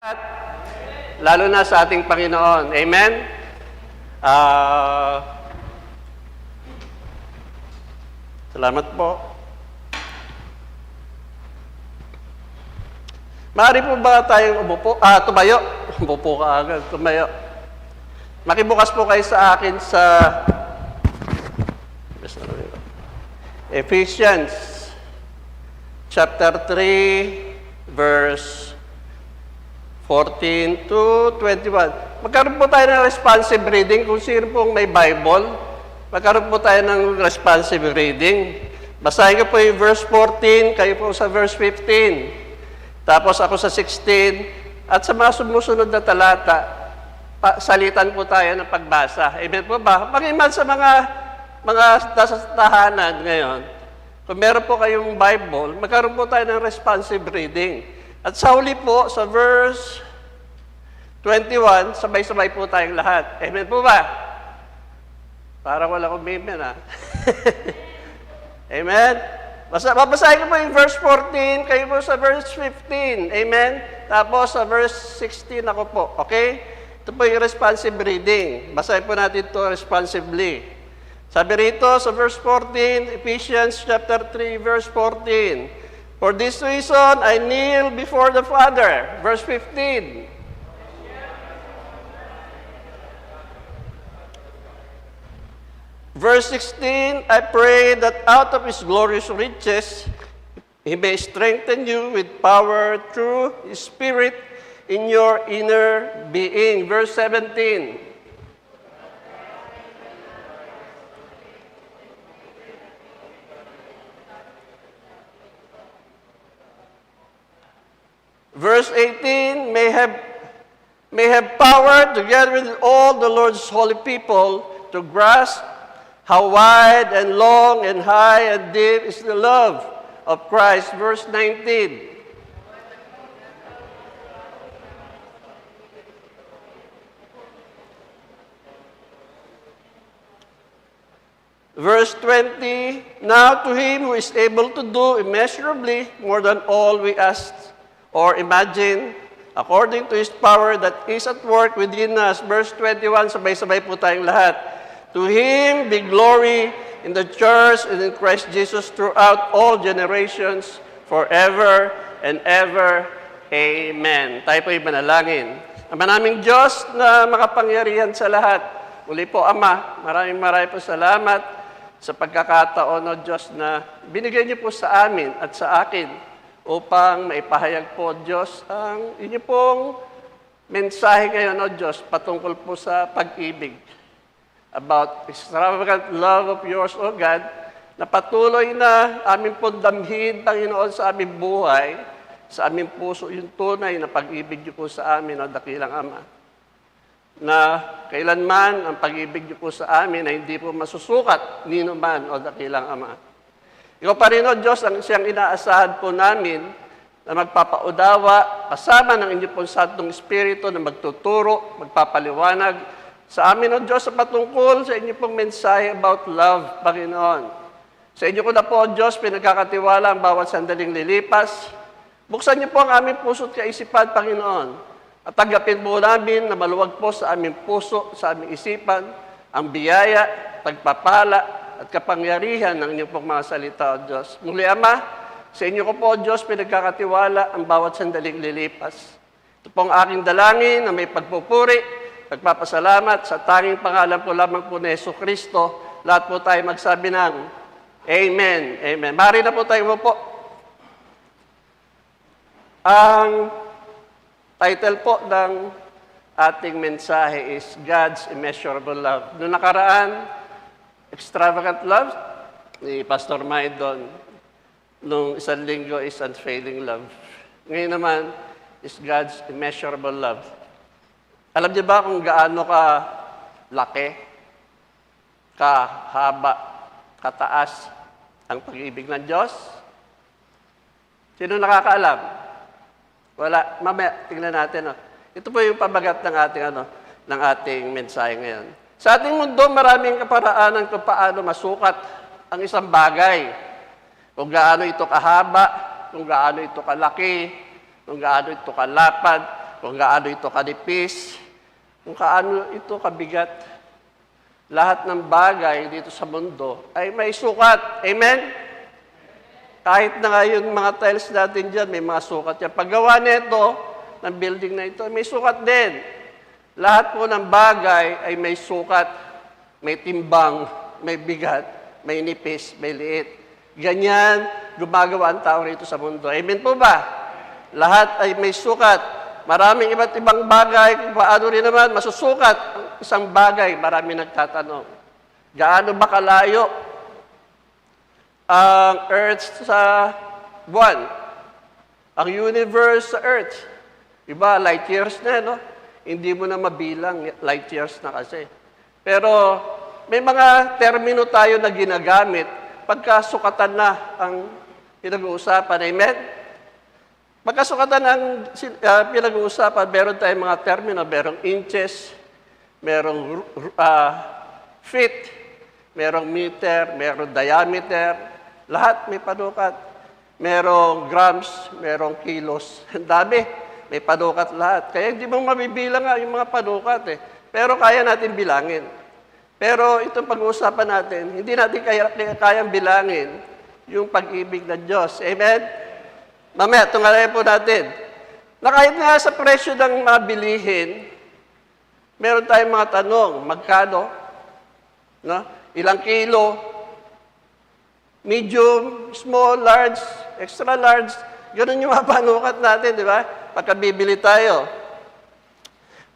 At lalo na sa ating Panginoon. Amen? Salamat po. Maaari po ba tayong tumayo? Umupo ka agad, tumayo. Makibukas po kayo sa akin sa Ephesians chapter 3, verse 14 to 21. Magkaroon po tayo ng responsive reading. Kung sino pong may Bible, magkaroon po tayo ng responsive reading. Basahin ko po yung verse 14, kayo po sa verse 15. Tapos ako sa 16. At sa mga sumusunod na talata, salitan po tayo ng pagbasa. Amen po ba? Pag-iman sa mga tahanan ngayon, kung meron po kayong Bible, magkaroon po tayo ng responsive reading. At sa huli po, sa verse 21, sabay-sabay po tayong lahat. Amen po ba? Parang wala akong amen, ha? Amen? Babasahin ko po yung verse 14, kayo po sa verse 15. Amen? Tapos sa verse 16 ako po. Okay? Ito po yung responsive reading. Basahin po natin ito responsively. Sabi rito sa verse 14, Ephesians chapter 3, verse 14. For this reason, I kneel before the Father. Verse 15. Verse 16, I pray that out of His glorious riches, He may strengthen you with power through His Spirit in your inner being. Verse 17. Verse 18, may have power together with all the Lord's holy people to grasp how wide and long and high and deep is the love of Christ. Verse 19. Verse 20, now to Him who is able to do immeasurably more than all we ask or imagine, according to His power that is at work within us. Verse 21, sabay-sabay po tayong lahat. To Him be glory in the church and in Christ Jesus throughout all generations, forever and ever. Amen. Tayo po yung manalangin. Ama naming Diyos na makapangyarihan sa lahat. Muli po, Ama, maraming po salamat sa pagkakataon, O Diyos, na binigay niyo po sa amin at sa akin upang maipahayag po, Diyos, ang inyo pong mensahe ngayon, O Diyos, patungkol po sa pag-ibig. About extravagant love of yours, O God, na patuloy na aming pong damhin, Panginoon, sa aming buhay, sa aming puso, yung tunay na pag-ibig niyo po sa amin, O dakilang Ama. Na kailanman ang pag-ibig niyo po sa amin ay hindi po masusukat, nino man, O dakilang Ama. Ikaw pa rin, O Diyos, ang siyang inaasahan po namin na magpapaudawa kasama ng inyo pong Santong Espiritu na magtuturo, magpapaliwanag sa amin, O Diyos, sa patungkol sa inyo pong mensahe about love, Panginoon. Sa inyo ko na po, O Diyos, pinagkakatiwala ang bawat sandaling lilipas. Buksan niyo po ang aming puso at kaisipan, Panginoon. At tanggapin po namin na maluwag po sa aming puso, sa aming isipan, ang biyaya, pagpapala, at kapangyarihan ng inyong pong mga salita, O Diyos. Muli, Ama, sa inyo ko po, O Diyos, pinagkakatiwala ang bawat sandaling lilipas. Ito pong aking dalangin na may pagpupuri, pagpapasalamat sa tanging pangalan po lamang po ni Jesucristo. Lahat po tayo magsabi ng Amen. Amen. Mari na po tayo po. Ang title po ng ating mensahe is God's Immeasurable Love. Noong nakaraan, Extravagant Love ni Pastor Maidon. Nung isang linggo is Unfailing Love. Ngayon naman is God's Immeasurable Love. Alam niyo ba kung gaano ka laki, kahaba, kataas ang pag-ibig ng Diyos? Sino nakakaalam? Wala. Mamaya, tingnan natin. Ito po yung pabagat ng ating mensahe ngayon. Sa ating mundo, maraming kaparaanan kung paano masukat ang isang bagay. Kung gaano ito kahaba, kung gaano ito kalaki, kung gaano ito kalapad, kung gaano ito kanipis, kung gaano ito kabigat. Lahat ng bagay dito sa mundo ay may sukat. Amen? Kahit na nga yung mga tiles natin dyan, may mga sukat yan. Paggawa nito, ng building na ito, may sukat din. Lahat po ng bagay ay may sukat, may timbang, may bigat, may nipis, may liit. Ganyan, gumagawa ang tao rito sa mundo. Amen po ba? Lahat ay may sukat. Maraming iba't ibang bagay, kung paano rin naman, masusukat ang isang bagay. Maraming nagtatanong, gaano ba kalayo ang Earth sa buwan? Ang universe sa Earth? Iba, light years na, no? Hindi mo na mabilang, light years na kasi. Pero may mga termino tayo na ginagamit pagkasukatan na ang pinag-uusapan. Amen? Pagkasukatan ang pinag-uusapan, meron tayong mga termino, merong inches, merong feet, merong meter, merong diameter, lahat may panukat. Merong grams, merong kilos. Ang dami, may panukat lahat. Kaya hindi mo mabibilang nga yung mga panukat eh. Pero kaya natin bilangin. Pero itong pag-uusapan natin, hindi natin kayang bilangin yung pag-ibig ng Diyos. Amen? Mamaya, tungalayin po natin. Na kahit nga sa presyo ng mga bilihin, meron tayong mga tanong, magkano? No? Ilang kilo? Medium, small, large, extra large. Ganun yung mga panukat natin, di ba? Pagkabibili tayo.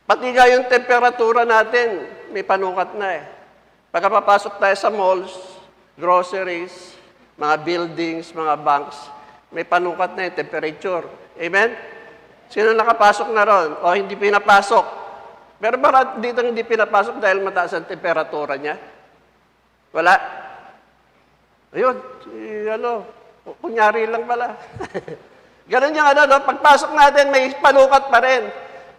Pati nga yung temperatura natin, may panukat na eh. Pagkapapasok tayo sa malls, groceries, mga buildings, mga banks, may panukat na yung temperature. Amen? Sino nakapasok na ron? O hindi pinapasok? Pero bakit dito hindi pinapasok dahil mataas ang temperatura niya? Wala. Ayun, kunyari lang pala. Ganun yung no? Pagpasok natin, may panukat pa rin.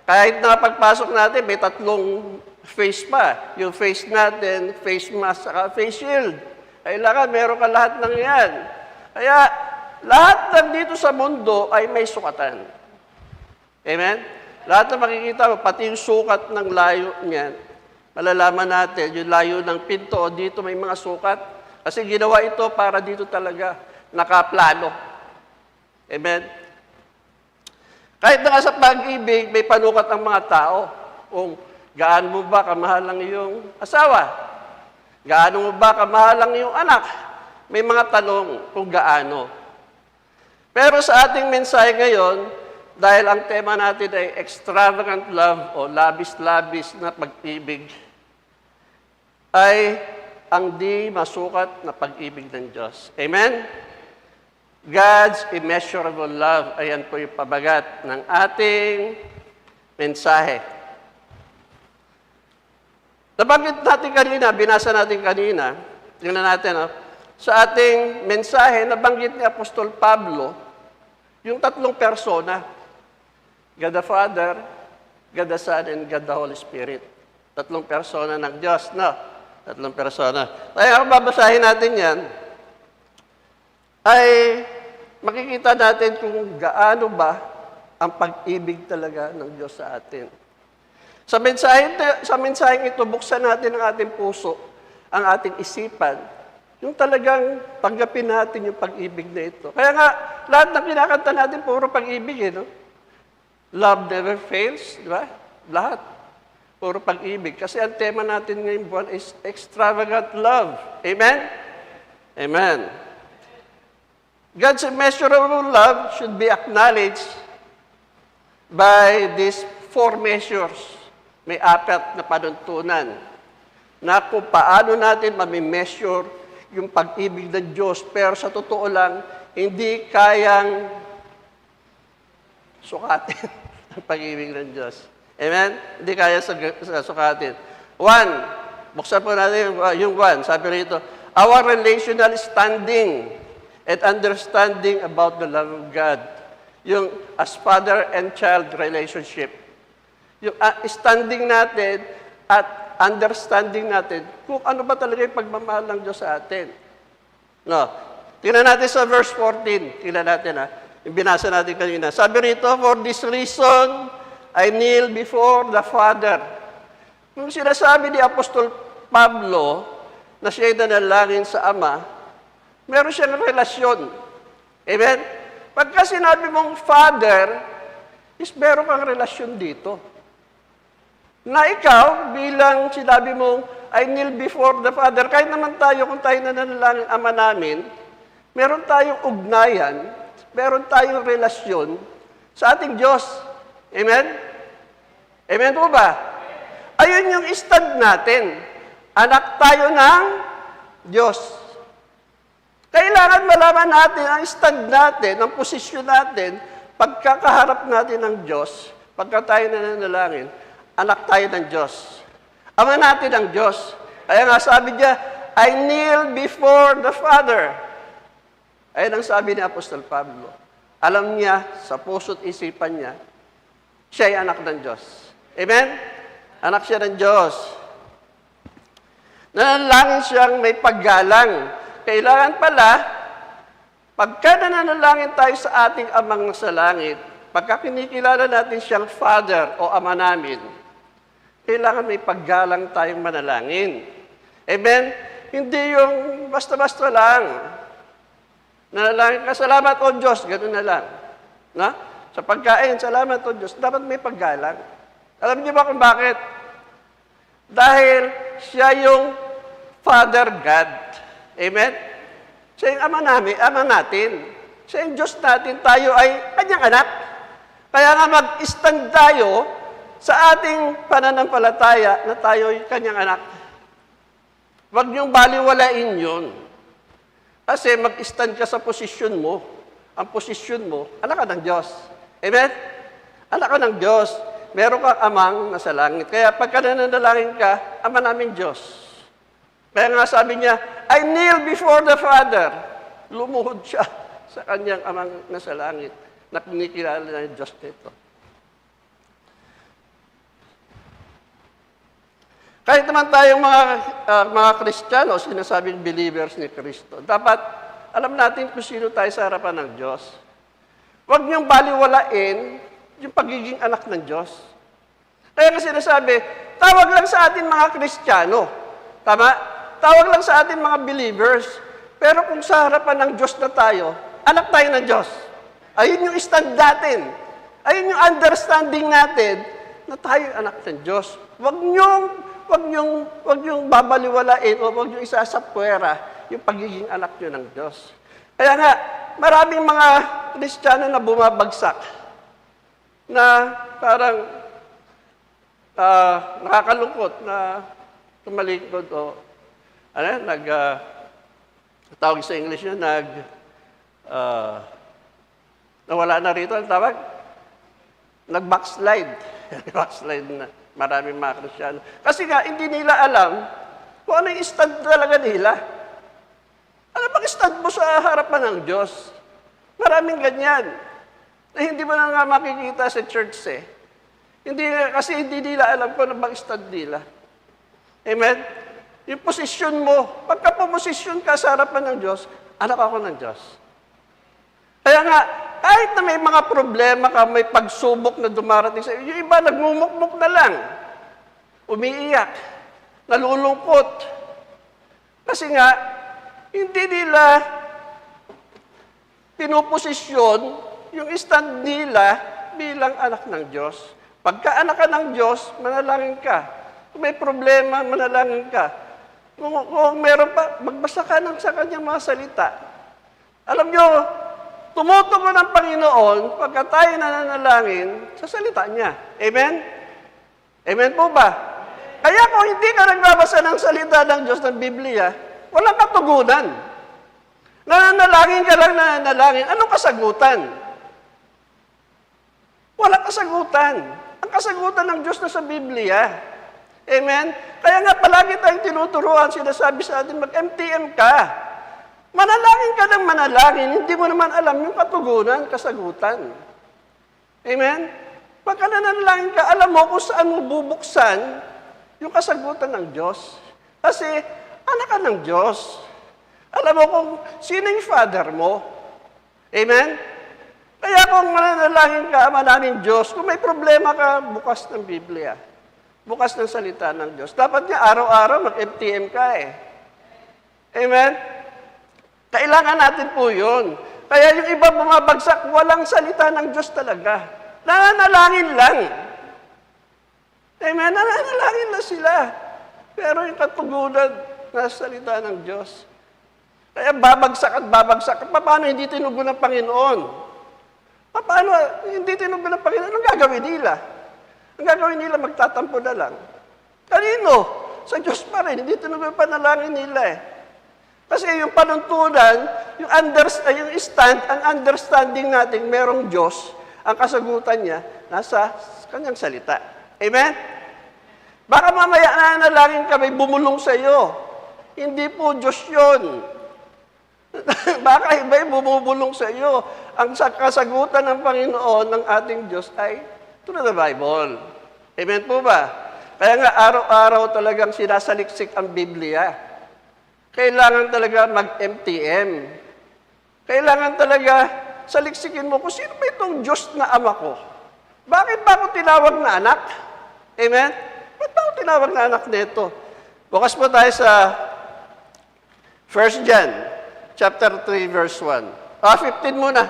Kahit na pagpasok natin, may tatlong face pa. Yung face natin, face mask, saka face shield. Kailangan, meron ka lahat ng yan. Kaya, lahat ng dito sa mundo ay may sukatan. Amen? Lahat na makikita mo, pati yung sukat ng layo niyan, malalaman natin, yung layo ng pinto, dito may mga sukat. Kasi ginawa ito para dito talaga, nakaplano. Amen? Kahit na sa pag-ibig, may panukat ang mga tao. Kung gaano mo ba kamahal ang iyong asawa? Gaano mo ba kamahal ang iyong anak? May mga tanong kung gaano. Pero sa ating mensahe ngayon, dahil ang tema natin ay extravagant love o labis-labis na pag-ibig, ay ang di masukat na pag-ibig ng Diyos. Amen? God's immeasurable love. Ayan po yung pabagat ng ating mensahe. Nabanggit natin kanina, binasa natin kanina, tingnan natin, sa ating mensahe, nabanggit ni Apostol Pablo yung tatlong persona. God the Father, God the Son, and God the Holy Spirit. Tatlong persona ng Diyos, no? Tatlong persona. Kaya kung babasahin natin yan, ay makikita natin kung gaano ba ang pag-ibig talaga ng Diyos sa atin. Sa mensaheng ito, buksan natin ang ating puso, ang ating isipan, yung talagang tanggapin natin yung pag-ibig na ito. Kaya nga, lahat ng kinakanta natin, puro pag-ibig, no? Love never fails, di ba? Lahat. Puro pag-ibig. Kasi ang tema natin ngayong buwan is extravagant love. Amen? Amen. God's immeasurable love should be acknowledged by these 4 measures. May 4 na panuntunan na kung paano natin mamimeasure yung pag-ibig ng Diyos. Pero sa totoo lang, hindi kayang sukatin ang pag-ibig ng Diyos. Amen? Hindi kaya sukatin. 1, buksan po natin yung 1. Sabi rito, our relational standing and understanding about the love of God. Yung as father and child relationship. Yung standing natin at understanding natin kung ano ba talaga yung pagmamahal ng Diyos sa atin. No. Tingnan natin sa verse 14. Tingnan natin yung binasa natin kanina. Sabi rito, for this reason, I kneel before the Father. Nung sinasabi ni Apostol Pablo na siya'y nanalangin sa Ama, meron siyang relasyon. Amen? Pagka sinabi mong Father, is meron kang relasyon dito. Na ikaw, bilang sinabi mong, I kneel before the Father, kahit naman tayo, kung tayo nananalangin Ama namin, meron tayong ugnayan, meron tayong relasyon sa ating Diyos. Amen? Amen po ba? Ayun yung stand natin. Anak tayo ng Diyos. Kailangan malaman natin ang stand natin, ang posisyon natin, pagkakaharap natin ng Diyos, pagka tayo nananalangin, anak tayo ng Diyos. Ama natin ang Diyos. Kaya nga sabi niya, I kneel before the Father. Ayun ang sabi ni Apostol Pablo. Alam niya, sa puso't isipan niya, siya ay anak ng Diyos. Amen? Anak siya ng Diyos. Nanalangin siyang may paggalang. Kailangan pala, pagka nananalangin tayo sa ating Amang nasa langit, pagka kinikilala natin siyang Father o Ama namin, kailangan may paggalang tayong manalangin. Amen? Hindi yung basta-basta lang. Nanalangin ka, salamat o Diyos, gano'n na lang. Na? Sa pagkain, salamat o Diyos, dapat may paggalang. Alam niyo ba kung bakit? Dahil siya yung Father God. Amen? Siya yung Ama namin, Ama natin. Siya yung Diyos natin, tayo ay kanyang anak. Kaya nga mag-stand tayo sa ating pananampalataya na tayo ay kanyang anak. Huwag niyong baliwalain yun. Kasi mag-stand ka sa posisyon mo. Ang posisyon mo, anak ka ng Diyos. Amen? Anak ka ng Diyos. Meron kang amang nasa langit. Kaya pagka nananalangin ka, Ama namin Diyos. Kaya nga sabi niya, I kneel before the Father. Lumuhod siya sa kanyang amang nasa langit na kinikilala ng Diyos nito. Kahit naman tayong mga Kristiyano, sinasabing believers ni Kristo, dapat alam natin kung sino tayo sa harapan ng Diyos. Huwag niyong baliwalain yung pagiging anak ng Diyos. Kaya kasi sinasabi, tawag lang sa atin mga Kristiyano. Tama? Tawag lang sa atin mga believers. Pero kung sa harapan ng Diyos na tayo, anak tayo ng Diyos. Ayun yung stand natin. Ayun yung understanding natin na tayo anak ng Diyos. Huwag niyong babaliwalain o huwag niyong isasapwera yung pagiging anak niyo ng Diyos. Kaya nga, maraming mga Kristiyano na bumabagsak na parang nakakalungkot na tumalikod o tawag sa English yun, nawala na rito, ang tawag? Nag-backslide. Backslide na maraming mga Kristiyano. Kasi nga, hindi nila alam kung ano yung stand talaga nila. Ano bang stand mo sa harapan ng Diyos? Maraming ganyan. Na hindi mo na nga makikita sa church eh. Kasi hindi nila alam kung ano bang stand nila. Amen? Yung posisyon mo, pagka pumosisyon ka sa harapan ng Diyos, anak ako ng Diyos. Kaya nga, kahit na may mga problema ka, may pagsubok na dumarating sa iyo, yung iba nagmumukmuk na lang, umiiyak, nalulungkot. Kasi nga, hindi nila pinuposisyon yung stand nila bilang anak ng Diyos. Pagka anak ka ng Diyos, manalangin ka. Kung may problema, manalangin ka. Kung meron pa, magbasa ka sa kanyang mga salita. Alam nyo, tumutugon ng Panginoon pagka tayo nananalangin sa salita niya. Amen? Amen po ba? Kaya kung hindi ka nagbabasa ng salita ng Diyos ng Biblia, walang katugunan. Nananalangin ka lang nananalangin. Anong kasagutan? Walang kasagutan. Ang kasagutan ng Diyos na sa Biblia. Amen? Kaya nga palagi tayong tinuturuan, sinasabi sa atin, mag-MTM ka. Manalangin ka ng manalangin, hindi mo naman alam yung katugunan, kasagutan. Amen? Pagka nanalangin ka, alam mo kung saan mo bubuksan yung kasagutan ng Diyos. Kasi anak ka ng Diyos. Alam mo kung sino yung Father mo. Amen? Kaya kung mananalangin ka, Ama namin Diyos, kung may problema ka, bukas ng Biblia. Bukas ng salita ng Diyos. Dapat niya araw-araw mag-MTM ka eh. Amen? Kailangan natin po yun. Kaya yung iba bumabagsak, walang salita ng Diyos talaga. Nananalangin lang. Amen? Nananalangin lang sila. Pero yung katugunan na salita ng Diyos. Kaya babagsak at babagsak. Paano hindi tinugon ng Panginoon? Paano hindi tinugon ng Panginoon? Anong gagawin nila? Ang gagawin nila, magtatampo na lang. Kanino? Sa Diyos pa rin. Hindi tinugon yung panalangin nila eh. Kasi yung panuntunan, yung understanding natin, merong Diyos, ang kasagutan niya, nasa kanyang salita. Amen? Baka mamaya nanalangin ka, may bumulong sa iyo. Hindi po Diyos yun. Baka iba yung bumubulong sa iyo. Ang kasagutan ng Panginoon, ng ating Diyos, ay through the Bible. Amen po ba? Kaya nga, araw-araw talagang sinasaliksik ang Biblia. Kailangan talaga mag-MTM. Kailangan talaga saliksikin mo kung sino ba itong Diyos na ama ko. Bakit ba ako tinawag na anak? Amen? Ba't ba ako tinawag na anak nito? Bukas po tayo sa 1 John, chapter 3, verse 1. 15 muna.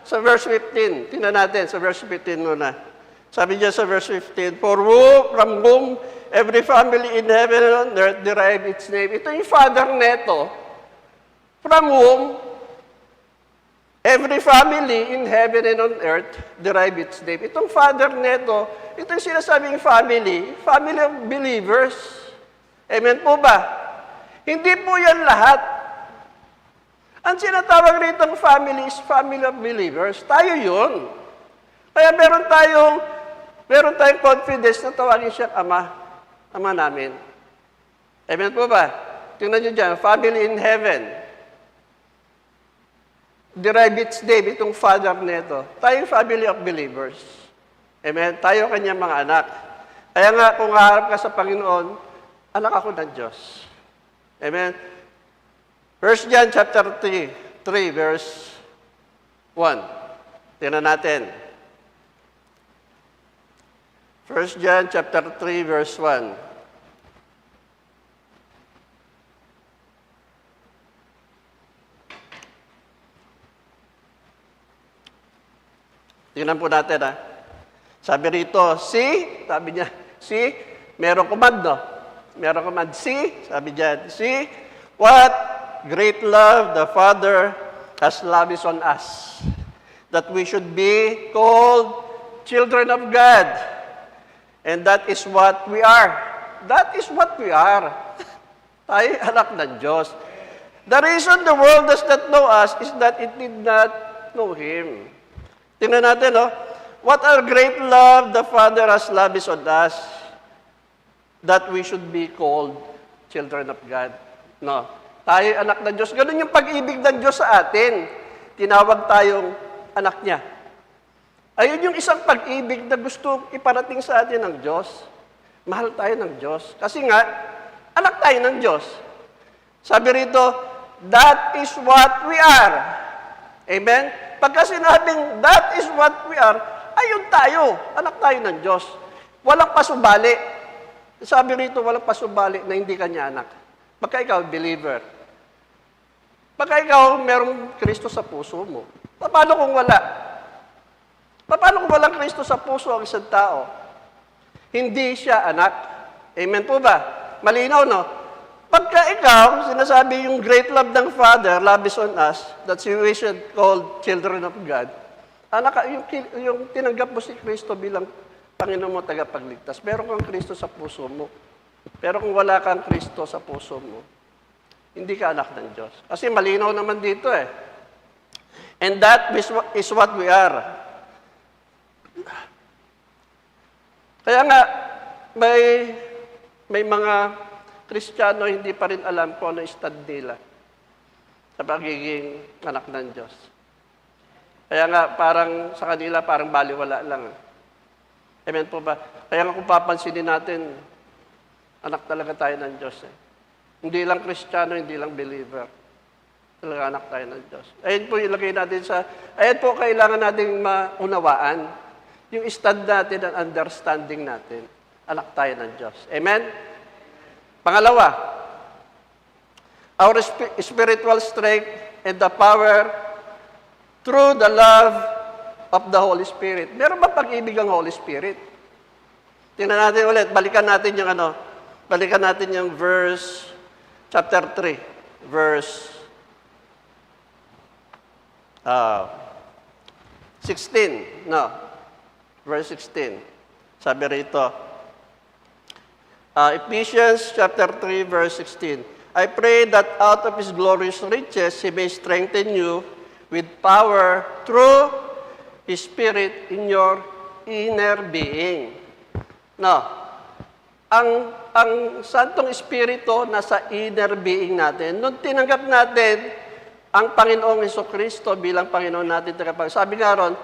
Sa verse 15. Tingnan natin, sa verse 15 muna. Sabi niya sa verse 15, from whom every family in heaven and on earth derive its name. Ito yung father neto. From whom every family in heaven and on earth derive its name. Itong father neto, ito yung sinasabing family of believers. Amen po ba? Hindi po yan lahat. Ang sinatawag rito ng family is family of believers. Tayo yun. Kaya meron tayong confidence na tawagin siyang ama namin. Amen po ba? Tingnan nyo dyan, family in heaven. Derive its name, itong father neto. Tayo family of believers. Amen? Tayo kanyang mga anak. Kaya nga, kung haharap ka sa Panginoon, anak ako ng Diyos. Amen? 1 John chapter 3 verse 1. Tingnan natin. 1 John chapter 3 verse 1. Tingnan po natin ha. Sabi rito, sabi niya, merong command, no? Merong command, sabi niya, what great love the Father has lavished on us, that we should be called children of God. And that is what we are. That is what we are. Tayo anak ng Diyos. The reason the world does not know us is that it did not know Him. Tingnan natin, no? What a great love the Father has lavished on us, that we should be called children of God. No? Tayo anak ng Diyos. Ganun yung pag-ibig ng Diyos sa atin. Tinawag tayong anak niya. Ayun yung isang pag-ibig na gusto iparating sa atin ng Diyos. Mahal tayo ng Diyos. Kasi nga, anak tayo ng Diyos. Sabi rito, that is what we are. Amen? Pagka sinabing, that is what we are, ayun tayo. Anak tayo ng Diyos. Walang pasubali. Sabi rito, walang pasubali na hindi kanya anak. Pagka ikaw, believer. Pagka ikaw, merong Kristo sa puso mo. Paano kung wala? Paano kung walang Kristo sa puso ang isang tao? Hindi siya anak. Amen po ba? Malinaw, no? Pagka ikaw, sinasabi yung great love ng Father, love is on us, that we should call children of God. Anak, yung tinanggap mo si Kristo bilang Panginoon mo, tagapagligtas, meron kang Kristo sa puso mo. Pero kung wala kang Kristo sa puso mo, hindi ka anak ng Diyos. Kasi malinaw naman dito eh. And that is what we are. Kaya nga, may mga Kristiyano hindi pa rin alam kung ano stand nila sa pagiging anak ng Diyos. Kaya nga, parang sa kanila, parang baliwala lang. Amen po ba? Kaya nga kung papansinin natin, anak talaga tayo ng Diyos. Hindi lang Kristiyano, hindi lang believer. Talaga anak tayo ng Diyos. Ayun po ilagay natin ayan po kailangan nating maunawaan. Yung stand natin and understanding natin. Anak tayo ng Diyos. Amen? Pangalawa, our spiritual strength and the power through the love of the Holy Spirit. Meron ba pag-ibig ang Holy Spirit? Tingnan natin ulit. Balikan natin yung verse, chapter 3, verse 16. No, verse 16. Sabi rito, Ephesians chapter 3, verse 16. I pray that out of His glorious riches, He may strengthen you with power through His Spirit in your inner being. No, ang Santong Espiritu nasa inner being natin. Nung tinanggap natin ang Panginoong Hesukristo bilang Panginoon natin, sabi nga ron,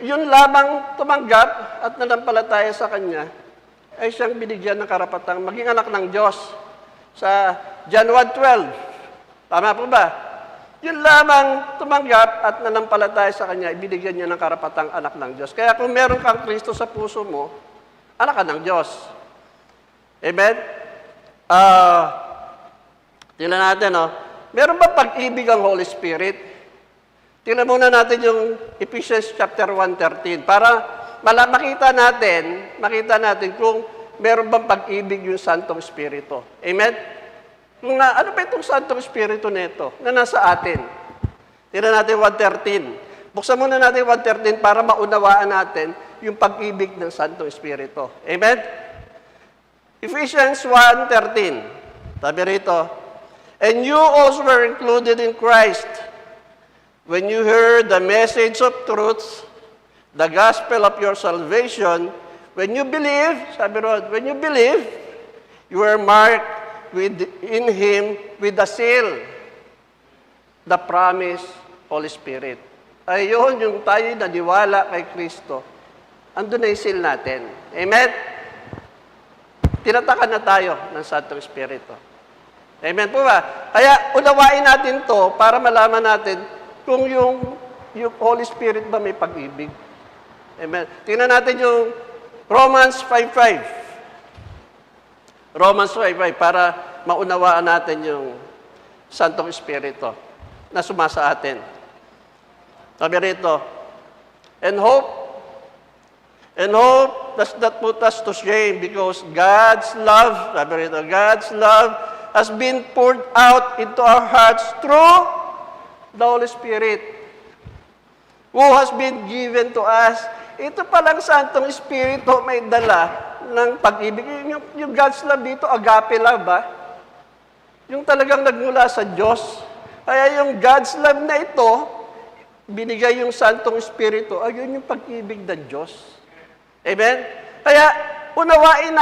yun lamang tumanggap at nanampalataya sa Kanya, ay siyang binigyan ng karapatang maging anak ng Diyos. Sa John 1:12, tama po ba? Yun lamang tumanggap at nanampalataya sa Kanya, ibinigyan niya ng karapatang anak ng Diyos. Kaya kung meron kang Kristo sa puso mo, anak ka ng Diyos. Amen? Tingnan natin, meron ba pag-ibig ang Holy Spirit? Tingnan muna natin yung Ephesians chapter 1:13 para makita natin kung meron bang pag-ibig yung Santong Espiritu. Amen? Ano ba itong Santong Espiritu nito na nasa atin? Tingnan natin 1:13. Buksan muna natin 1:13 para maunawaan natin yung pag-ibig ng Santong Espiritu. Amen? Ephesians 1:13. Sabi rito, and you also were included in Christ when you heard the message of truth, the gospel of your salvation. When you believe, sabi ron, when you believe, you were marked in Him with the seal, the promise, Holy Spirit. Ayun, yung tayo naniwala kay Kristo, andun na yung seal natin. Amen? Tinatakan na tayo ng Santong Espiritu. Amen po ba? Kaya unawain natin to para malaman natin kung yung Holy Spirit ba may pag-ibig. Amen. Tingnan natin yung Romans 5:5. Romans 5:5 para maunawaan natin yung Santong Espiritu na sumasa atin. Sabi rito, and hope does not put us to shame because God's love, sabi rito, God's love has been poured out into our hearts through the Holy Spirit who has been given to us. Ito palang Santong Espiritu may dala ng pag-ibig. Yung God's love dito, agape love ba? Yung talagang nagmula sa Diyos. Kaya yung God's love na ito, binigay yung Santong Espiritu, ayun yung pag-ibig ng Diyos. Amen? Kaya unawain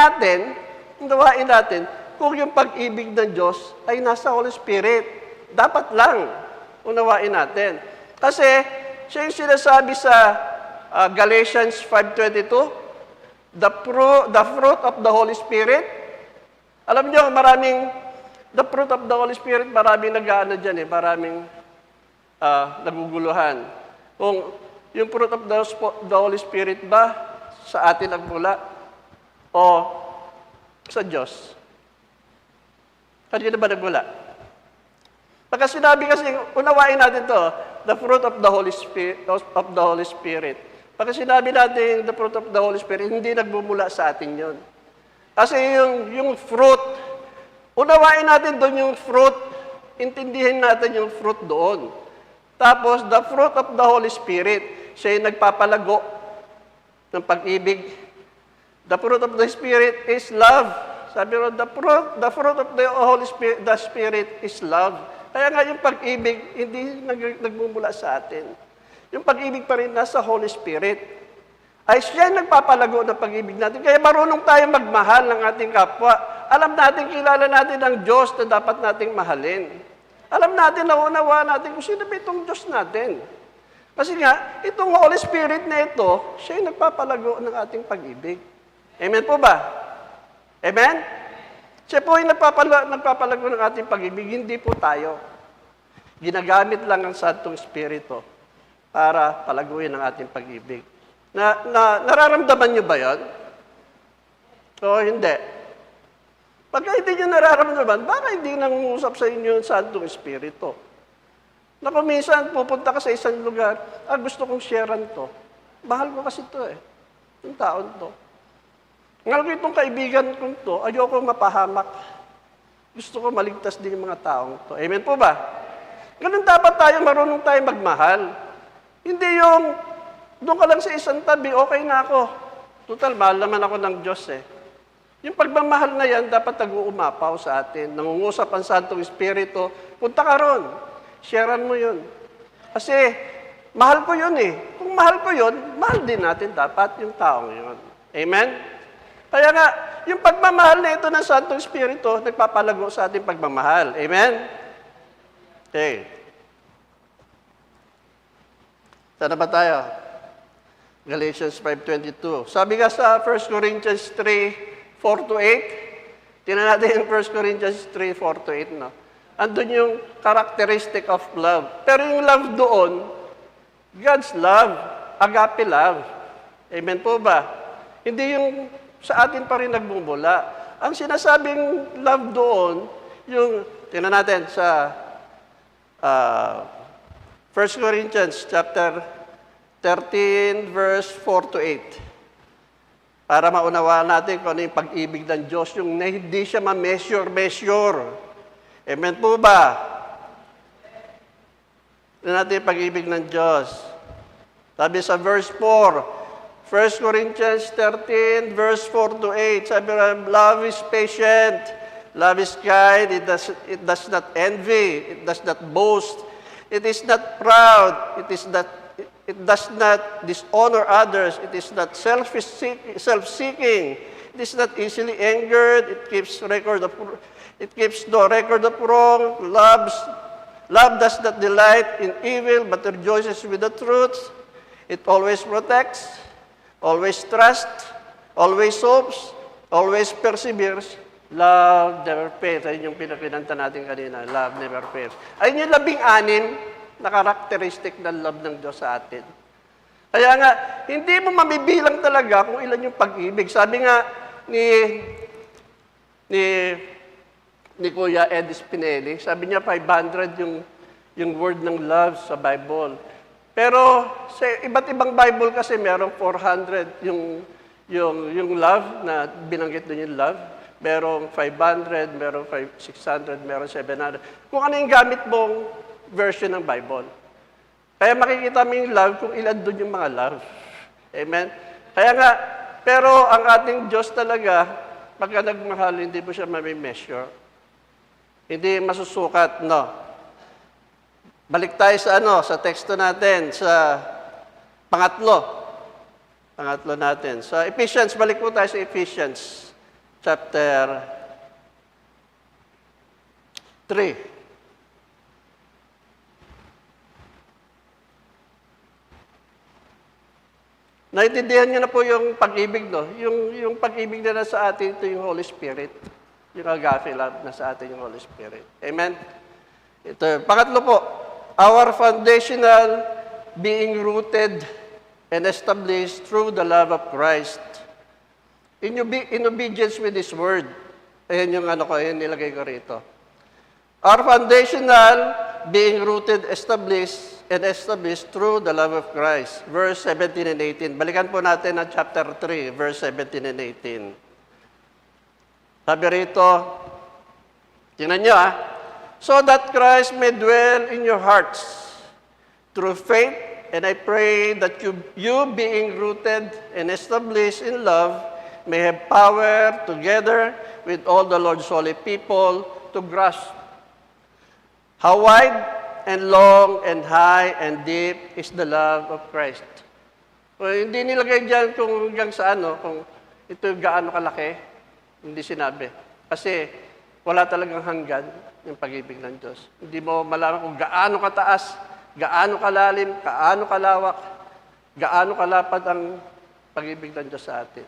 natin kung yung pag-ibig ng Diyos ay nasa Holy Spirit. Dapat lang unawain natin. Kasi siya yung sinasabi sa Galatians 5:22, the fruit of the Holy Spirit. Alam niyo, the fruit of the Holy Spirit, maraming nag-aano dyan maraming naguguluhan. Kung yung fruit of the Holy Spirit ba, sa atin ang mula o sa Diyos? Kanina ba nagmula? Pagka sinabi kasi, unawain natin to, the fruit of the Holy Spirit. Pagka sinabi natin the fruit of the Holy Spirit, hindi nagmumula sa atin yun. Kasi yung fruit, unawain natin doon yung fruit, intindihin natin yung fruit doon. Tapos, the fruit of the Holy Spirit, siya yung nagpapalago ng pag-ibig. The fruit of the Spirit is love. Sabi ron, the fruit of the Holy Spirit, the Spirit is love. Kaya nga yung pag-ibig, hindi nagmumula sa atin. Yung pag-ibig pa rin nasa Holy Spirit. Ay siya nagpapalago ng pag-ibig natin. Kaya marunong tayo magmahal ng ating kapwa. Alam natin, kilala natin ang Diyos na dapat nating mahalin. Alam natin, naunawa natin kung sino ba itong Diyos natin. Kasi nga, itong Holy Spirit na ito, siya yung nagpapalago ng ating pag-ibig. Amen po ba? Amen? Siya po yung nagpapalago ng ating pag-ibig, hindi po tayo. Ginagamit lang ang Santong Espiritu para palaguin ang ating pag-ibig. Nararamdaman niyo ba yan? O hindi? Pagka hindi niyo nararamdaman, baka hindi nangungusap sa inyo yung Santong Espiritu. Na kung minsan pupunta ka sa isang lugar, gusto kong sharean to. Mahal ko kasi to yung taon to. Ngayon itong kaibigan kong to, ayoko mapahamak. Gusto ko maligtas din yung mga taong to. Amen po ba? Ganun dapat tayo, marunong tayo magmahal. Hindi yung, doon ka lang sa isang tabi, okay na ako. Total, mahal naman ako ng Diyos Yung pagmamahal na yan, dapat nag-uumapaw sa atin. Nangungusap ang Santong Espiritu, punta ka ron. Sharean mo yun. Kasi, mahal ko yun Kung mahal ko yun, mahal din natin dapat yung taong yun. Amen? Kaya nga, yung pagmamahal na ito ng Santong Espiritu, nagpapalago sa ating pagmamahal. Amen? Okay. Sana ba tayo? Galatians 5:22. Sabi nga sa 1 Corinthians 3:4-8, tingnan natin yung 1 Corinthians 3:4-8, no? Andun yung characteristic of love. Pero yung love doon, God's love, agape love. Amen po ba? Hindi yung sa atin pa rin nagbubula. Ang sinasabing love doon, yung, tingnan natin sa 1 Corinthians chapter 13, verse 4-8. Para maunawaan natin kung ano yung pag-ibig ng Diyos, yung hindi siya ma-measure. Amen po ba? Tignan natin yung pag-ibig ng Diyos. Sabi sa verse 4, 1 Corinthians 13, verse 4-8, sabi love is patient, love is kind, it does not envy, it does not boast, it is not proud, it does not dishonor others, it is not self-seeking, it is not easily angered, it keeps no record of wrong, love does not delight in evil, but rejoices with the truth, it always protects, always trusts, always hopes, always perseveres. Love never fails. Ayun yung pinakilanta natin kanina. Love never fails. Ayun yung 16 na karakteristik ng love ng Diyos sa atin. Kaya nga, hindi mo mabibilang talaga kung ilan yung pag-ibig. Sabi nga ni Kuya Ed Spinelli, sabi niya 500 yung word ng love sa Bible. Pero sa iba't ibang Bible kasi merong 400 yung love na binanggit doon yung love. Merong 500, merong 600, merong 700. Kung ano yung gamit mong version ng Bible. Kaya makikita mo yung love kung ilan doon yung mga love. Amen? Kaya nga, pero ang ating Diyos talaga, pagka nagmahal, hindi mo siya ma-measure. Hindi masusukat, no? Balik tayo sa teksto natin, sa pangatlo natin. Sa Ephesians, balik po tayo sa Ephesians. Chapter 3. Naintindihan niyo na po yung pag-ibig, no? Yung pag-ibig na sa atin, ito yung Holy Spirit. Yung agape love na sa atin yung Holy Spirit. Amen? Ito. Pangatlo po, our foundational being rooted and established through the love of Christ. In obedience with His Word. Ayan yung ayan nilagay ko rito. Our foundational being rooted, established through the love of Christ. Verse 17 and 18. Balikan po natin ang chapter 3, verse 17 and 18. Sabi rito, tingnan nyo so that Christ may dwell in your hearts through faith, and I pray that you being rooted and established in love, may have power together with all the Lord's holy people to grasp how wide and long and high and deep is the love of Christ. So, hindi nilagay dyan kung hanggang sa kung ito gaano kalaki, hindi sinabi. Kasi wala talagang hanggan yung pag-ibig ng Diyos. Hindi mo malaman kung gaano kataas, gaano kalalim, gaano kalawak, gaano kalapad ang pag-ibig ng Diyos sa atin.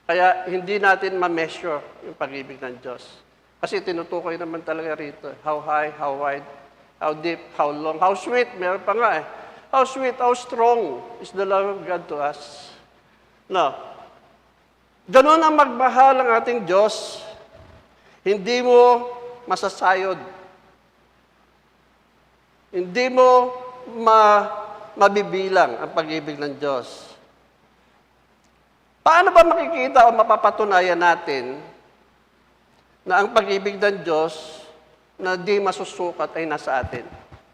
Kaya hindi natin ma-measure yung pag-ibig ng Diyos. Kasi tinutukoy naman talaga rito, how high, how wide, How deep, how long, how sweet, meron pa nga eh. How sweet, how strong is the love of God to us. No. Ganun ang magmahal ang ating Diyos. Hindi mo masasayod. Hindi mo mabibilang ang pag-ibig ng Diyos. Paano ba makikita o mapapatunayan natin na ang pag-ibig ng Diyos na di masusukat ay nasa atin?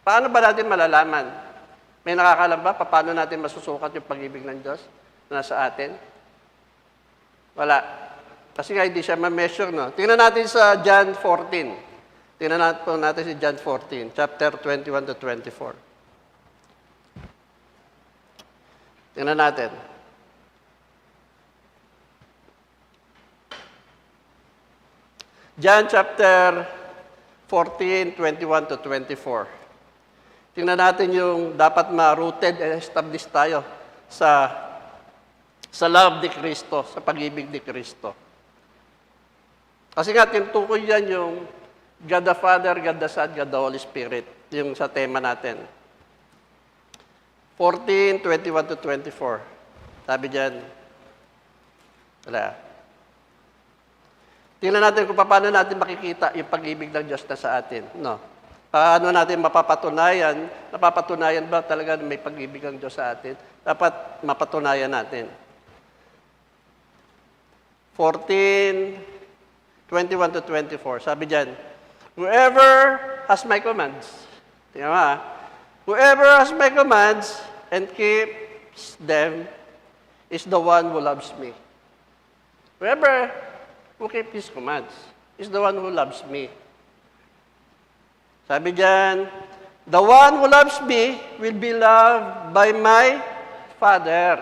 Paano ba natin malalaman? May nakakalam ba? Paano natin masusukat yung pag-ibig ng Diyos na nasa atin? Wala. Kasi nga hindi siya ma-measure, no? Tingnan natin sa John 14. Tingnan natin si John 14, chapter 21 to 24. Tingnan natin. John chapter 14, 21 to 24. Tingnan natin yung dapat ma-rooted and established tayo sa love ni Kristo, sa pag-ibig ni Kristo. Kasi nga, tinutukoy yan yung God the Father, God the Son, God the Holy Spirit, yung sa tema natin. 14, 21 to 24. Sabi dyan, wala. Tingnan natin kung paano natin makikita yung pag-ibig ng Diyos na sa atin. No? Paano natin mapapatunayan? Napapatunayan ba talaga na may pag-ibig ng Diyos sa atin? Dapat mapatunayan natin. 14, 21 to 24. Sabi dyan, whoever has my commands, tingnan mo whoever has my commands and keeps them is the one who loves me. Whoever who keeps His commands is the one who loves me. Sabi dyan, the one who loves me will be loved by my Father.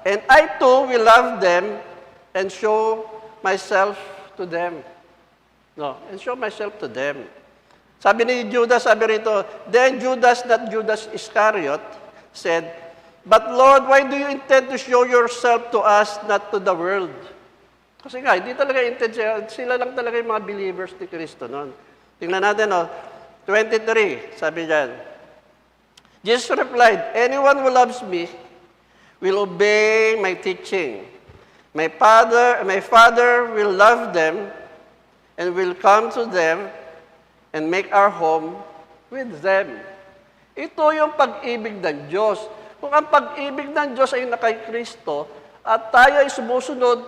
And I too will love them and show myself to them. No, and show myself to them. Sabi ni Judas, sabi rito, then Judas, not Judas Iscariot, said, but Lord, why do you intend to show yourself to us, not to the world? Kasi nga, hindi talaga intend sila lang talaga yung mga believers ni Kristo noon. Tingnan natin, 23, sabi dyan. Jesus replied, anyone who loves me will obey my teaching. My Father will love them and will come to them and make our home with them. Ito yung pag-ibig ng Diyos. Kung ang pag-ibig ng Diyos ay nakay Kristo at tayo ay sumusunod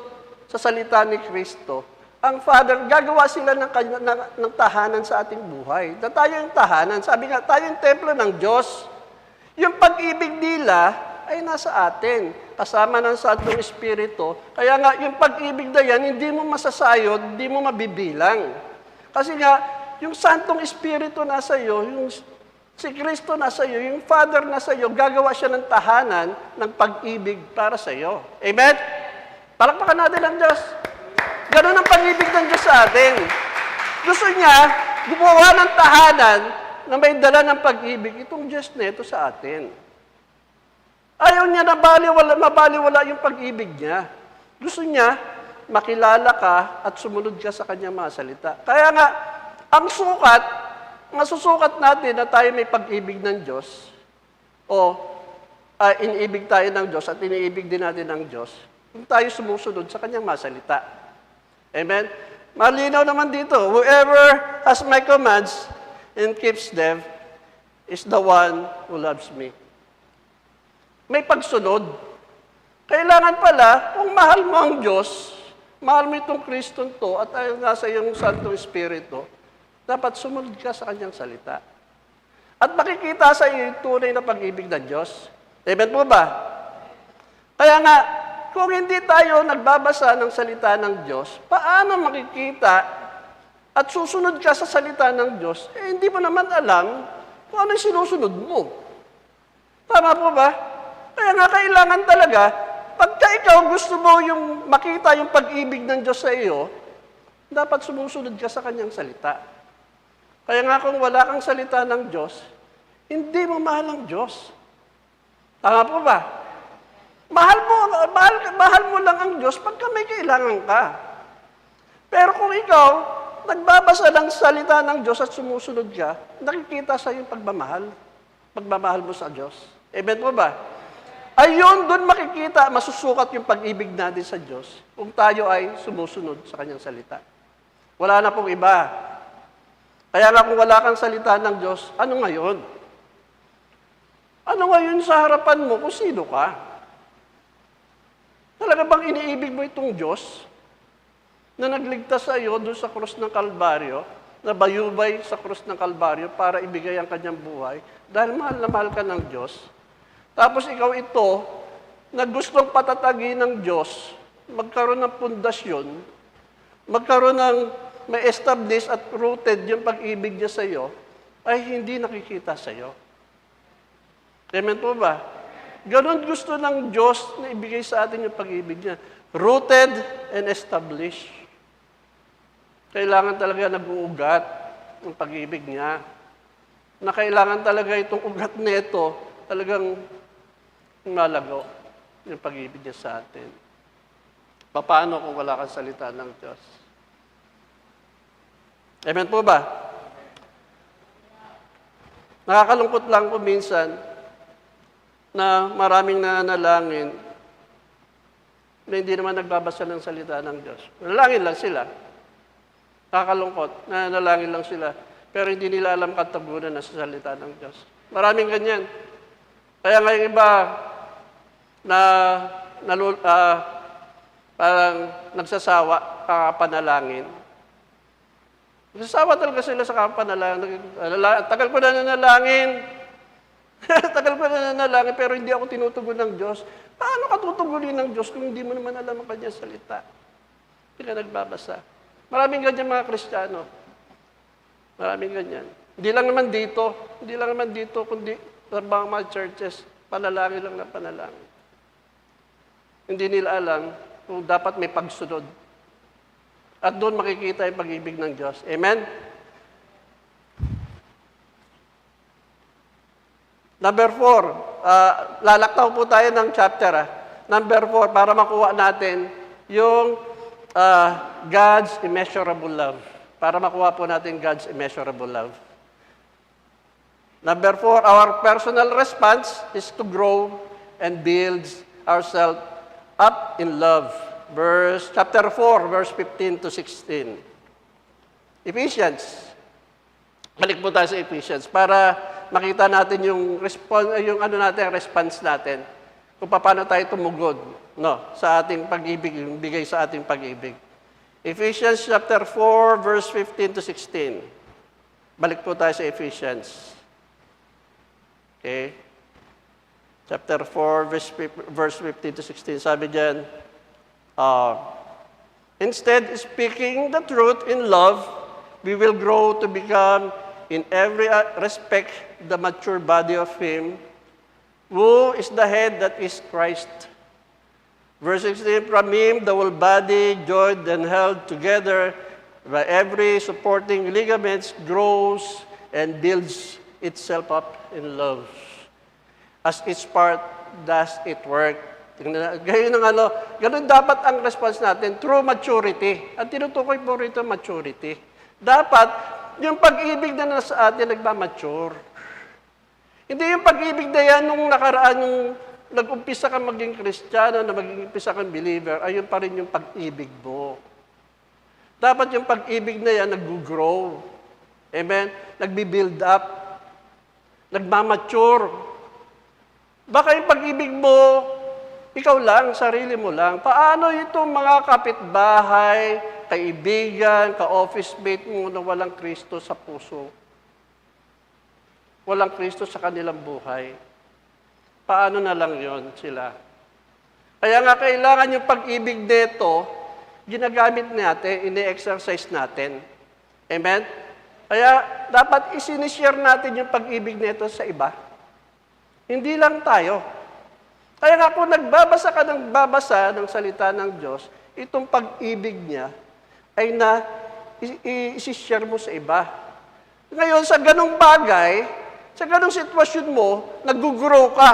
sa salita ni Kristo, ang Father, gagawa sila ng tahanan sa ating buhay. Na tayo yung tahanan. Sabi nga, tayo yung templo ng Diyos. Yung pag-ibig nila ay nasa atin, kasama ng Santong Espiritu. Kaya nga, yung pag-ibig na yan, hindi mo masasayod, hindi mo mabibilang. Kasi nga, yung Santong Espiritu nasa iyo, yung si Kristo nasa iyo, yung Father nasa iyo, gagawa siya ng tahanan ng pag-ibig para sa iyo. Amen? Palakpakan natin ang Diyos. Ganun ang pag-ibig ng Diyos sa atin. Gusto niya, gumawa ng tahanan na may dala ng pag-ibig, itong Diyos na ito sa atin. Ayaw niya na mabaliwala yung pag-ibig niya. Gusto niya, makilala ka at sumunod ka sa kanyang mga salita. Kaya nga, ang masusukat natin na tayo may pag-ibig ng Diyos, o iniibig tayo ng Diyos at iniibig din natin ng Diyos, kung tayo sumusunod sa kanyang mga salita. Amen? Malinaw naman dito, whoever has my commands and keeps them is the one who loves me. May pagsunod. Kailangan pala, kung mahal mo ang Diyos, mahal mo itong Kristong to, at nasa iyong Santong Espiritu, dapat sumunod ka sa kanyang salita. At makikita sa iyo yung tunay na pag-ibig ng Diyos. Amen po ba? Kaya nga, kung hindi tayo nagbabasa ng salita ng Diyos, paano makikita at susunod ka sa salita ng Diyos, hindi mo naman alam kung ano yung sinusunod mo. Tama po ba? Kaya nga kailangan talaga, pagka ikaw gusto mo yung makita yung pag-ibig ng Diyos sa iyo, dapat sumusunod ka sa kanyang salita. Kaya nga kung wala kang salita ng Diyos, hindi mo mahal ang Diyos. Tama po ba? Mahal mo lang ang Diyos pagka may kailangan ka. Pero kung ikaw, nagbabasa ng salita ng Diyos at sumusunod ka, nakikita sa yung pagmamahal. Pagmamahal mo sa Diyos. Amen po ba? Ayun, doon makikita, masusukat yung pag-ibig natin sa Diyos kung tayo ay sumusunod sa Kanyang salita. Wala na pong iba. Kaya nga kung wala kang salita ng Diyos, ano ngayon? Ano ngayon sa harapan mo kung sino ka? Talaga bang iniibig mo itong Diyos na nagligtas sa iyo doon sa krus ng Kalbaryo, na bayubay sa krus ng Kalbaryo para ibigay ang Kanyang buhay dahil mahal na mahal ka ng Diyos? Tapos ikaw ito, na gustong patatagin ng Diyos, magkaroon ng pundasyon, magkaroon ng may establish at rooted yung pag-ibig niya sa iyo, ay hindi nakikita sa iyo. Amen po ba? Ganon gusto ng Diyos na ibigay sa atin yung pag-ibig niya. Rooted and established. Kailangan talaga nag-uugat ang pag-ibig niya. Na kailangan talaga itong ugat nito talagang malago yung pag-ibig niya sa atin. Paano kung wala kang salita ng Diyos? Amen po ba? Nakakalungkot lang po minsan na maraming nananalangin na hindi naman nagbabasa ng salita ng Diyos. Nanalangin lang sila. Nakakalungkot, nananalangin lang sila. Pero hindi nila alam katagunan na sa salita ng Diyos. Maraming ganyan. Kaya nga yung iba na parang nagsasawa kakapanalangin. Nagsasawa talaga sila sa kapanalangin. Tagal ko na nanalangin. Tagal ko na nanalangin pero hindi ako tinutugon ng Diyos. Paano ka tutugunin ng Diyos kung hindi mo naman alam ang Kanyang salita? Hindi ka nagbabasa. Maraming ganyan mga Kristiyano. Maraming ganyan. Hindi lang naman dito, kundi sa mga churches, panalangin lang na panalangin. Hindi nila alam kung dapat may pagsunod. At doon makikita yung pag-ibig ng Diyos. Amen? Number 4, lalaktaw po tayo ng chapter. Number 4, para makuha natin yung God's immeasurable love. Para makuha po natin God's immeasurable love. Number 4, our personal response is to grow and build ourselves up in love. Chapter 4, verse 15 to 16. Ephesians. Balik po tayo sa Ephesians para makita natin yung response natin. Kung paano tayo tumugod sa ating pag-ibig, yung bigay sa ating pag-ibig. Ephesians chapter 4, verse 15 to 16. Balik po tayo sa Ephesians. Okay? Chapter 4, verse 15 to 16. Sabi diyan, instead, speaking the truth in love, we will grow to become, in every respect, the mature body of Him, who is the head, that is Christ. Verse 16, from Him, the whole body, joined and held together by every supporting ligaments, grows and builds itself up in love. As each part does it work. Ganun dapat ang response natin through maturity. At tinutukoy po rito maturity. Dapat, yung pag-ibig na nasa atin nagmamature. Hindi yung pag-ibig na yan nung nakaraan, nung nag-umpisa kang maging Kristiyano, na mag-umpisa kang believer, ayun pa rin yung pag-ibig mo. Dapat yung pag-ibig na yan nag-grow. Amen? Nagbi-build up. Nagmamature. Baka yung pag-ibig mo, ikaw lang, sarili mo lang. Paano itong mga kapitbahay, kaibigan, ka-office mate mo na walang Kristo sa puso? Walang Kristo sa kanilang buhay. Paano na lang yon sila? Kaya nga kailangan yung pag-ibig nito, ginagamit natin, ini-exercise natin. Amen? Kaya dapat isinishare natin yung pag-ibig nito sa iba. Hindi lang tayo. Kaya nga kung nagbabasa ka ng salita ng Diyos, itong pag-ibig niya ay na isi-share mo sa iba. Ngayon, sa ganong bagay, sa ganong sitwasyon mo, nag-grow ka.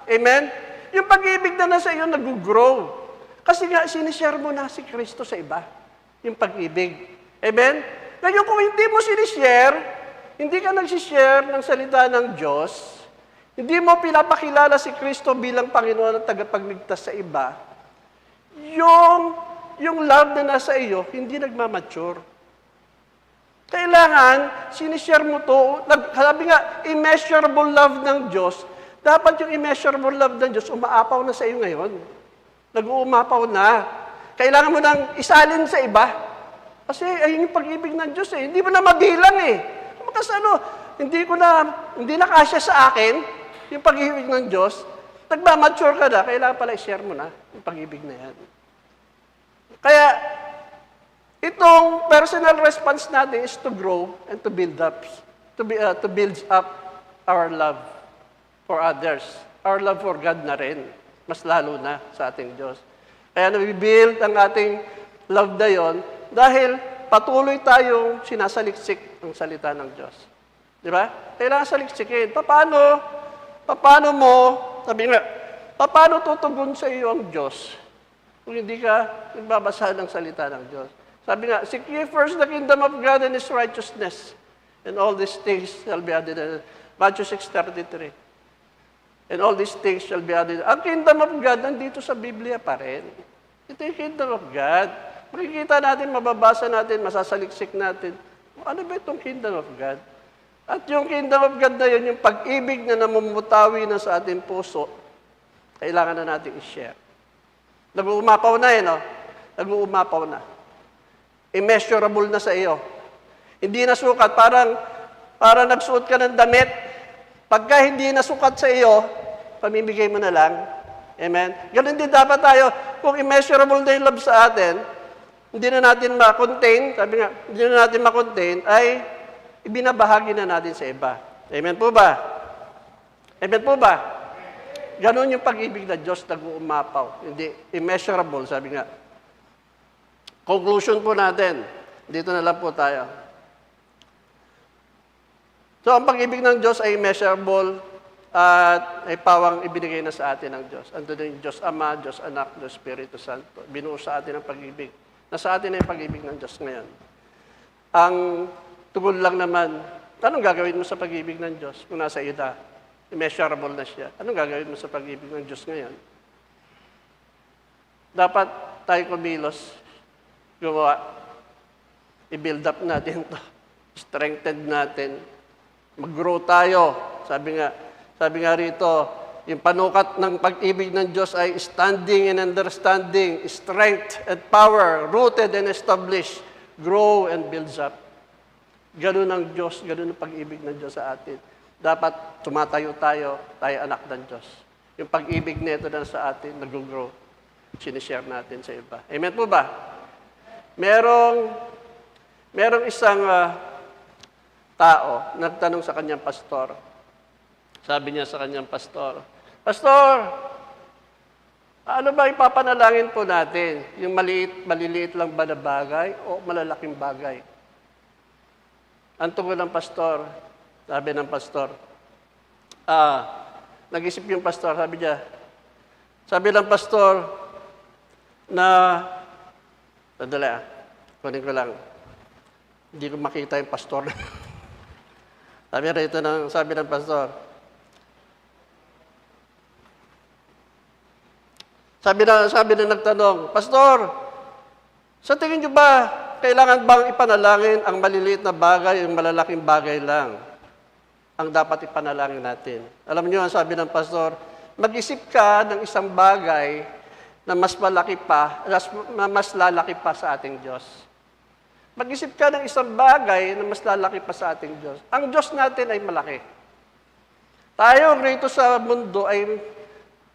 Amen? Yung pag-ibig na nasa iyo, nag-grow. Kasi nga, sinishare mo na si Kristo sa iba. Yung pag-ibig. Amen? Ngayon, kung hindi mo sinishare, hindi ka nagsishare ng salita ng Diyos, hindi mo pinapakilala si Kristo bilang Panginoon at tagapagligtas sa iba, yung love na nasa iyo, hindi nagmamature. Kailangan, sinishare mo to, sabi nga, immeasurable love ng Diyos, dapat yung immeasurable love ng Diyos, umaapaw na sa iyo ngayon. Nag-uumapaw na. Kailangan mo nang isalin sa iba. Kasi ayun yung pag-ibig ng Diyos eh. Hindi mo na mabilang eh. Kasi hindi na kasya sa akin, yung pag-ibig ng Diyos, nagmamature ka na, kailangan pala i-share mo na yung pag-ibig na yan. Kaya, itong personal response natin is to grow and to build up, to build up our love for others. Our love for God na rin, mas lalo na sa ating Diyos. Kaya nabibuild ang ating love na yon dahil patuloy tayong sinasaliksik ang salita ng Diyos. Di ba? Kailangan saliksikin. Paano mo, sabi nga, paano tutugon sa iyo ang Diyos kung hindi ka nagbabasa ng salita ng Diyos? Sabi nga, seek ye first the kingdom of God and His righteousness, and all these things shall be added. Matthew 6:33. And all these things shall be added. Ang kingdom of God, nandito sa Biblia pa rin. Ito yung kingdom of God. Makikita natin, mababasa natin, masasaliksik natin. Ano ba itong kingdom of God? At yung kingdom of God na yun, yung pag-ibig na namumutawi na sa ating puso, kailangan na natin i-share. Nag-uumapaw na no? Nag-uumapaw na. Immeasurable na sa iyo. Hindi na sukat. Parang nagsuot ka ng damit. Pagka hindi na sukat sa iyo, pamimigay mo na lang. Amen? Ganun din dapat tayo. Kung immeasurable na yung love sa atin, hindi na natin ma-contain, sabi nga, hindi na natin ma-contain, ay ibinabahagi na natin sa iba. Amen po ba? Amen po ba? Ganun yung pag-ibig na Diyos nag-uumapaw. Hindi, immeasurable, sabi nga. Conclusion po natin. Dito na lang po tayo. So, ang pag-ibig ng Diyos ay immeasurable at ay pawang ibinigay na sa atin ng Diyos. Ando na yung Diyos Ama, Diyos Anak, Diyos Espiritu Santo. Binuo sa atin ang pag-ibig. Nasa atin na yung pag-ibig ng Diyos ngayon. Ang tugon lang naman, anong gagawin mo sa pag-ibig ng Diyos kung nasa iyo na? Immeasurable na siya. Anong gagawin mo sa pag-ibig ng Diyos ngayon? Dapat tayo kumilos, gumawa, i-build up natin to, strengthen natin, mag-grow tayo. Sabi nga rito, yung panukat ng pag-ibig ng Diyos ay standing and understanding, strength and power, rooted and established, grow and builds up. Ganun ang Diyos, ganun ang pag-ibig ng Diyos sa atin. Dapat tumatayo tayo anak ng Diyos. Yung pag-ibig nito na sa atin, nag-grow. Sinishare natin sa iba. Amen po ba? Merong isang tao, nagtanong sa kanyang pastor. Sabi niya sa kanyang pastor, Pastor, ano ba ipapanalangin po natin? Yung maliliit lang ba na bagay o malalaking bagay? Ang tugon ng pastor, sabi ng pastor, nag-isip yung pastor, sabi ng pastor na, sandali kunin ko lang, hindi ko makita yung pastor. sabi ng pastor, sabi na nagtanong, Pastor, sa tingin niyo ba, kailangan bang ipanalangin ang maliliit na bagay, yung malalaking bagay lang ang dapat ipanalangin natin? Alam niyo, ang sabi ng pastor, mag-isip ka ng isang bagay na mas malaki pa, na mas lalaki pa sa ating Diyos. Mag-isip ka ng isang bagay na mas lalaki pa sa ating Diyos. Ang Diyos natin ay malaki. Tayo rito sa mundo ay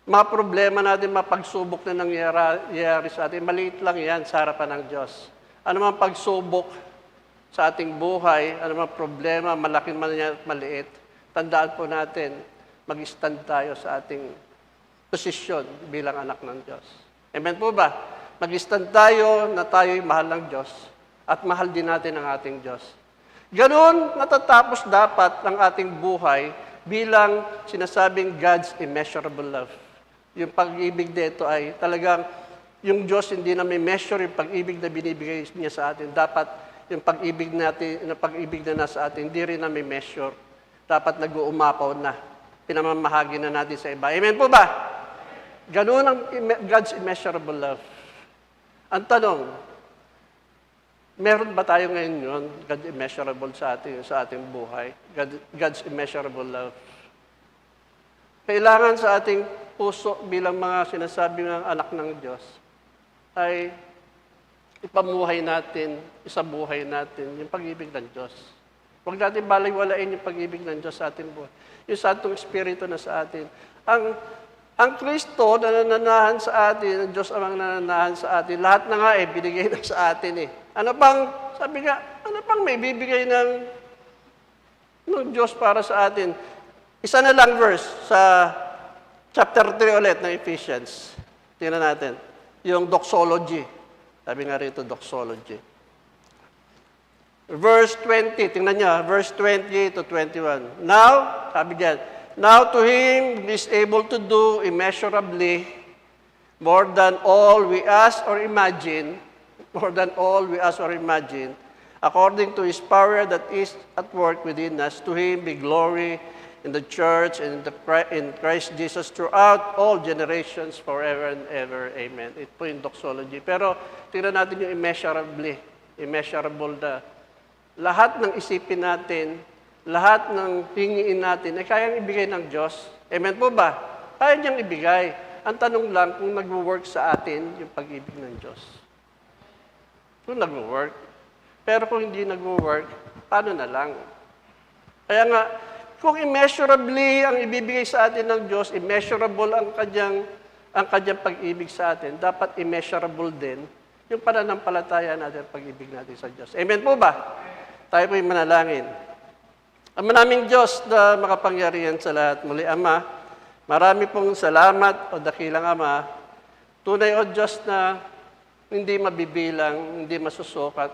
mga problema natin, mga pagsubok na nangyayari sa atin, maliit lang yan sa harapan ng Diyos. Ano man pagsubok sa ating buhay, ano man problema, malaki man yan at maliit, tandaan po natin, mag-stand tayo sa ating posisyon bilang anak ng Diyos. Amen po ba? Mag-stand tayo na tayo'y mahal ng Diyos at mahal din natin ang ating Diyos. Ganon natatapos dapat ang ating buhay bilang sinasabing God's immeasurable love. Yung pag-ibig dito ay talagang yung Diyos hindi na may measure yung pag-ibig na binibigay niya sa atin. Dapat yung pag-ibig natin, yung pag-ibig na nasa atin, hindi rin na may measure. Dapat nag-uumapaw na. Pinamamahagi na natin sa iba. Amen po ba? Ganun ang God's immeasurable love. Ang tanong, meron ba tayo ngayon yun? God immeasurable sa ating buhay. God's immeasurable love. Kailangan sa ating puso bilang mga sinasabi ng anak ng Diyos ay ipamuhay natin, isabuhay natin yung pag-ibig ng Diyos. Huwag natin balay-walain yung pag-ibig ng Diyos sa ating buhay. Yung Santong Espiritu na sa atin. Ang Kristo na nananahan sa atin, ang Diyos amang nananahan sa atin, lahat na nga binigay na sa atin sabi nga, ano pang may bibigay ng Diyos para sa atin? Isa na lang verse sa chapter 3 ulit ng Ephesians. Tingnan natin. Yung doxology. Sabi nga rito, doxology. Verse 20, tingnan niya, verse 20 to 21. Now, sabi diyan, now to Him who is able to do immeasurably more than all we ask or imagine, according to His power that is at work within us, to Him be glory in the church and in Christ Jesus throughout all generations, forever and ever. Amen. Ito po yung doxology. Pero tingnan natin yung immeasurable na lahat ng isipin natin, lahat ng hingiin natin, ay kayang ibigay ng Diyos. Amen po ba? Kaya niyang ibigay. Ang tanong lang kung nag-work sa atin yung pag-ibig ng Diyos. Kung nag-work. Pero kung hindi nag-work, paano na lang? Kaya nga, kung immeasurably ang ibibigay sa atin ng Diyos, immeasurable ang kanyang pag-ibig sa atin, dapat immeasurable din yung pananampalataya natin, pag-ibig natin sa Diyos. Amen po ba? Tayo po'y manalangin. Ama naming Diyos na makapangyarihan sa lahat. Muli, Ama, marami pong salamat o dakilang Ama. Tunay o Diyos na hindi mabibilang, hindi masusukat.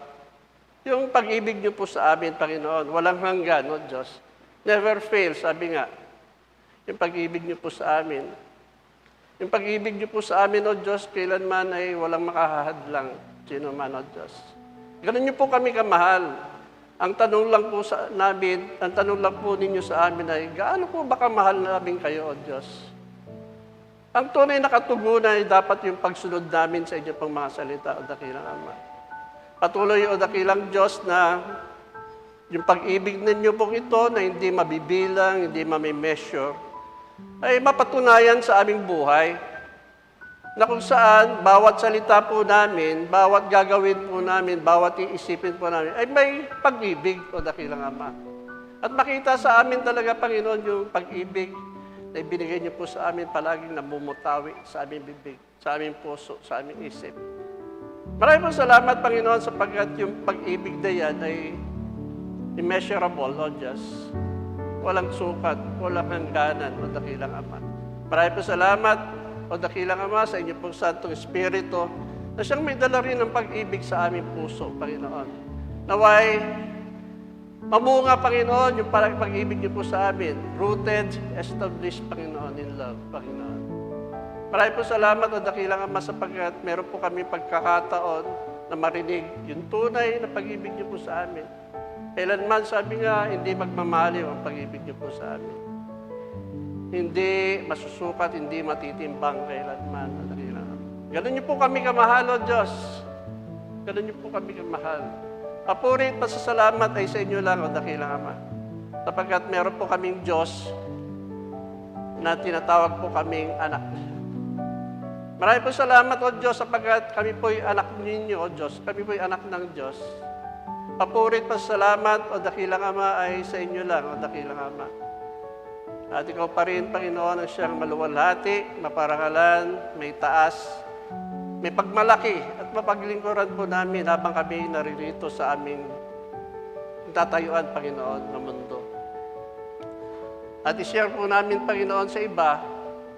Yung pag-ibig niyo po sa amin, Panginoon, walang hanggan, o Diyos. Never fail, sabi nga. Yung pag-ibig niyo po sa amin. Yung pag-ibig niyo po sa amin, o Diyos, kailanman ay walang makahahadlang. Sino man, o Diyos. Ganun niyo po kami kamahal. Ang tanong lang po ang tanong lang po ninyo sa amin ay, gaano po ba kamahal namin kayo, o Diyos? Ang tunay na katugunan ay dapat yung pagsunod namin sa inyo pang mga salita, o dakilang Ama. Patuloy, o dakilang Diyos, na yung pag-ibig ninyo pong ito na hindi mabibilang, hindi mamimeasure, ay mapatunayan sa aming buhay na kung saan bawat salita po namin, bawat gagawin po namin, bawat iisipin po namin, ay may pag-ibig, o dakilang Ama. At makita sa amin talaga, Panginoon, yung pag-ibig na ibinigay niyo po sa amin palaging namumutawi sa aming bibig, sa aming puso, sa aming isip. Maraming salamat, Panginoon, sapagkat yung pag-ibig na yan ay immeasurable, O Diyos. Walang sukat, walang hangganan, O dakilang Ama. Maraming salamat, O dakilang Ama, sa inyo pong Santong Espiritu, na siyang may dala rin ng pag-ibig sa aming puso, Panginoon. Naway, mamunga, Panginoon, yung pag-ibig niyo po sa amin, rooted, established, Panginoon, in love, Panginoon. Maraming po salamat, O dakilang Ama, sapagkat meron po kami pagkakataon na marinig yung tunay na pag-ibig niyo po sa amin. Kailanman, sabi nga, hindi magmamaliw ang pag-ibig niyo po sa amin. Hindi masusukat, hindi matitimbang kailanman. Ganun niyo po kami kamahal, O Diyos. Ganun niyo po kami kamahal. Papuri at pasasalamat ay sa inyo lang, O dakilang Ama. Sapagkat meron po kaming Diyos na tinatawag po kaming anak. Maraming po salamat, O Diyos, sapagkat kami po'y anak ninyo, O Diyos. Kami po'y anak ng Diyos. Papurit pa salamat, O dakilang Ama, ay sa inyo lang, O dakilang Ama. At ikaw pa rin, Panginoon, ang siyang maluwalhati, maparangalan, may taas, may pagmalaki, at mapaglingkuran po namin habang kami naririto sa aming tatayuan, Panginoon, na mundo. At i-share po namin, Panginoon, sa iba,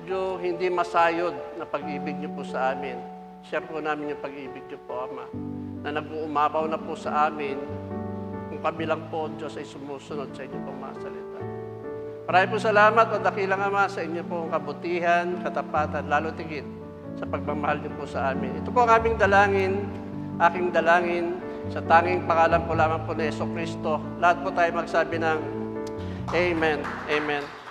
yung hindi masayod na pag-ibig niyo po sa amin. Share po namin yung pag-ibig niyo po, Ama, na nag-uumapaw na po sa amin kung kami lang po, Diyos, ay sumusunod sa inyo pong mga salita. Maraming po salamat, O dakilang Ama, sa inyo pong kabutihan, katapatan, lalo tigit sa pagmamahal niyo po sa amin. Ito po ang aming dalangin, aking dalangin, Sa tanging pangalan po lamang po ni Jesucristo, lahat po tayo magsabi ng Amen. Amen.